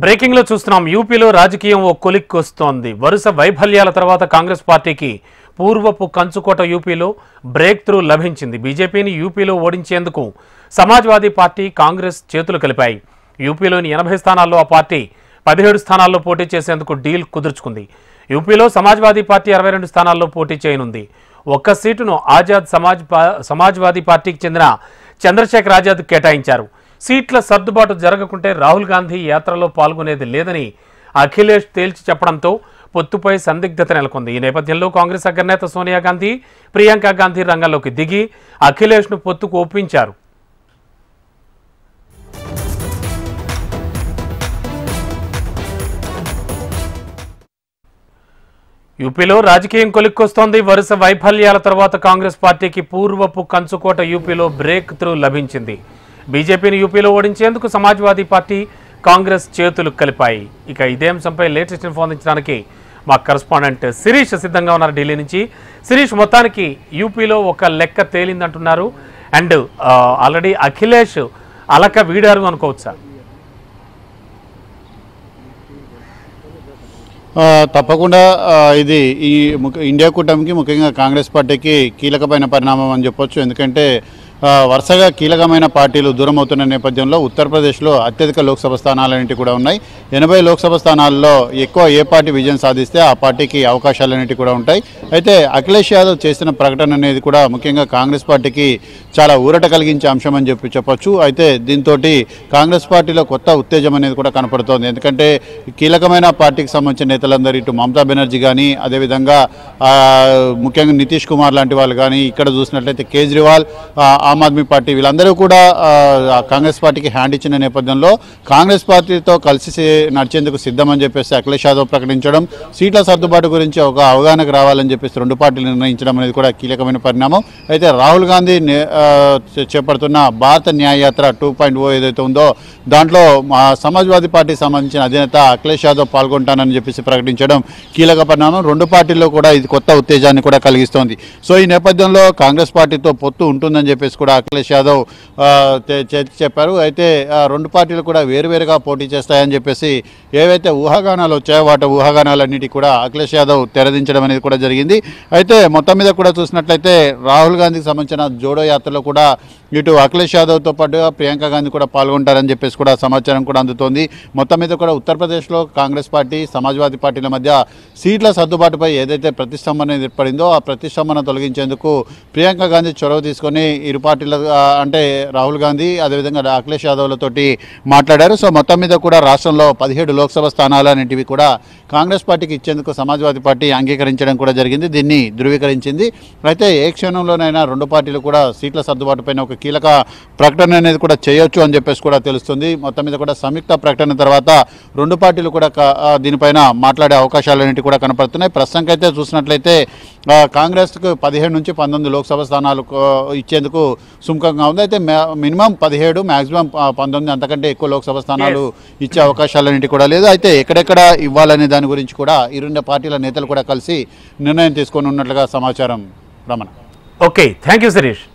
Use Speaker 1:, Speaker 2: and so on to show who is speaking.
Speaker 1: Breaking లో చూస్తున్నాం. యూపీలో రాజకీయం ఓ కొలిక్కొస్తోంది. వరుస వైఫల్యాల తర్వాత కాంగ్రెస్ పార్టీకి పూర్వపు కంచుకోట యూపీలో బ్రేక్ త్రూ లభించింది. బీజేపీని యూపీలో ఓడించేందుకు సమాజ్వాదీ పార్టీ కాంగ్రెస్ చేతులు కలిపాయి. యూపీలోని 80 స్థానాల్లో ఆ పార్టీ 17 స్థానాల్లో పోటీ చేసేందుకు డీల్ కుదుర్చుకుంది. యూపీలో సమాజ్వాదీ పార్టీ 22 స్థానాల్లో పోటీ చేయనుంది. ఒక్క సీటును ఆజాద్ సమాజ్వాదీ పార్టీకి చెందిన చంద్రశేఖర్ ఆజాద్ కేటాయించారు. సీట్ల సర్దుబాటు జరగకుంటే రాహుల్ గాంధీ యాత్రలో పాల్గొనేది లేదని అఖిలేష్ తేల్చి చెప్పడంతో పొత్తుపై సందిగ్ధత నెలకొంది. ఈ నేపథ్యంలో కాంగ్రెస్ అగ్రనేత సోనియా గాంధీ, ప్రియాంక గాంధీ రంగంలోకి దిగి అఖిలేష్ను పొత్తుకు ఒప్పించారు. యూపీలో రాజకీయం కొలిక్కొస్తోంది. వరుస వైఫల్యాల తర్వాత కాంగ్రెస్ పార్టీకి పూర్వపు కంచుకోట యూపీలో బ్రేక్ త్రూ లభించింది. బీజేపీని యూపీలో ఓడించేందుకు సమాజ్వాదీ పార్టీ కాంగ్రెస్ చేతులు కలిపాయి. ఇక ఇదే అంశంపై లేటెస్ట్ ఇన్ఫో అందించడానికి మా కరెస్పాండెంట్ శిరీష్ సిద్ధంగా ఉన్నారు ఢిల్లీ నుంచి. శిరీష్, మొత్తానికి యూపీలో ఒక లెక్క తేలిందంటున్నారు. అండ్ ఆల్రెడీ అఖిలేష్ అలక వీడారు అనుకోవచ్చా?
Speaker 2: తప్పకుండా ఇది ఈ ఇండియా కూటమికి, ముఖ్యంగా కాంగ్రెస్ పార్టీకి కీలకమైన పరిణామం అని చెప్పొచ్చు. ఎందుకంటే వరుసగా కీలకమైన పార్టీలు దూరం అవుతున్న నేపథ్యంలో ఉత్తరప్రదేశ్లో అత్యధిక లోక్సభ స్థానాలన్నింటి కూడా ఉన్నాయి. 80 లోక్సభ స్థానాల్లో ఎక్కువ ఏ పార్టీ విజయం సాధిస్తే ఆ పార్టీకి అవకాశాలన్నింటి కూడా ఉంటాయి. అయితే అఖిలేష్ యాదవ్ చేసిన ప్రకటన అనేది కూడా ముఖ్యంగా కాంగ్రెస్ పార్టీకి చాలా ఊరట కలిగించే అంశం అని చెప్పొచ్చు. అయితే దీంతో కాంగ్రెస్ పార్టీలో కొత్త ఉత్తేజం అనేది కూడా కనపడుతోంది. ఎందుకంటే కీలకమైన పార్టీకి సంబంధించిన నేతలందరూ ఇటు మమతా బెనర్జీ కానీ, అదేవిధంగా ముఖ్యంగా నితీష్ కుమార్ లాంటి వాళ్ళు కానీ, ఇక్కడ చూసినట్లయితే కేజ్రీవాల్, ఆమ్ ఆద్మీ పార్టీ, వీళ్ళందరూ కూడా కాంగ్రెస్ పార్టీకి హ్యాండ్ ఇచ్చిన నేపథ్యంలో కాంగ్రెస్ పార్టీతో కలిసి నడిచేందుకు సిద్ధమని చెప్పేసి అఖిలేష్ యాదవ్ ప్రకటించడం, సీట్ల సర్దుబాటు గురించి ఒక అవగాహనకు రావాలని చెప్పేసి రెండు పార్టీలు నిర్ణయించడం అనేది కూడా కీలకమైన పరిణామం. అయితే రాహుల్ గాంధీ చేపడుతున్న భారత న్యాయయాత్ర 2.0 ఏదైతే ఉందో దాంట్లో సమాజ్వాదీ పార్టీకి సంబంధించిన అధినేత అఖిలేష్ యాదవ్ పాల్గొంటానని చెప్పేసి ప్రకటించడం కీలక పరిణామం. రెండు పార్టీల్లో కూడా ఇది కొత్త ఉత్తేజాన్ని కూడా కలిగిస్తోంది. సో ఈ నేపథ్యంలో కాంగ్రెస్ పార్టీతో పొత్తు ఉంటుందని చెప్పేసి కూడా అఖిలేష్ యాదవ్ చెప్పారు. అయితే రెండు పార్టీలు కూడా వేరువేరుగా పోటీ చేస్తాయని చెప్పేసి ఏవైతే ఊహాగానాలు వచ్చాయో వాటి ఊహాగానాలన్నిటి కూడా అఖిలేష్ యాదవ్ తెరదించడం అనేది కూడా జరిగింది. అయితే మొత్తం మీద కూడా చూసినట్లయితే రాహుల్ గాంధీకి సంబంధించిన జోడో యాత్రలో కూడా ఇటు అఖిలేష్ యాదవ్తో పాటుగా ప్రియాంక గాంధీ కూడా పాల్గొంటారని చెప్పేసి కూడా సమాచారం కూడా అందుతోంది. మొత్తం మీద కూడా ఉత్తరప్రదేశ్లో కాంగ్రెస్ పార్టీ, సమాజ్వాదీ పార్టీల మధ్య సీట్ల సర్దుబాటుపై ఏదైతే ప్రతిష్టంభన ఏర్పడిందో ఆ ప్రతిష్టంభన తొలగించేందుకు ప్రియాంక గాంధీ చొరవ తీసుకొని ఇరు పార్టీల అంటే రాహుల్ గాంధీ అదేవిధంగా అఖిలేష్ యాదవ్లతోటి మాట్లాడారు. సో మొత్తం మీద కూడా రాష్ట్రంలో 17 లోక్సభ స్థానాలు అనేటివి కూడా కాంగ్రెస్ పార్టీకి ఇచ్చేందుకు సమాజ్వాదీ పార్టీ అంగీకరించడం కూడా జరిగింది. దీన్ని ధృవీకరించింది. అయితే ఏ క్షణంలోనైనా రెండు పార్టీలు కూడా సీట్ల సర్దుబాటుపైన ఒక కీలక ప్రకటన అనేది కూడా చేయొచ్చు అని చెప్పేసి కూడా తెలుస్తుంది. మొత్తం మీద కూడా సంయుక్త ప్రకటన తర్వాత రెండు పార్టీలు కూడా దీనిపైన మాట్లాడే అవకాశాలన్నిటి కూడా కనపడుతున్నాయి. ప్రస్తుతానికైతే చూసినట్లయితే కాంగ్రెస్కు 17 నుంచి 19 లోక్సభ స్థానాలు ఇచ్చేందుకు సుముఖంగా ఉంది. అయితే మినిమం 17, మ్యాక్సిమం 19, అంతకంటే ఎక్కువ లోక్సభ స్థానాలు ఇచ్చే అవకాశాలన్నిటి కూడా లేదు. అయితే ఎక్కడెక్కడ ఇవ్వాలనే దాని గురించి కూడా ఈ రెండు పార్టీల నేతలు కూడా కలిసి నిర్ణయం తీసుకొని ఉన్నట్లుగా సమాచారం. Ramana.
Speaker 1: Okay, thank you Sirish.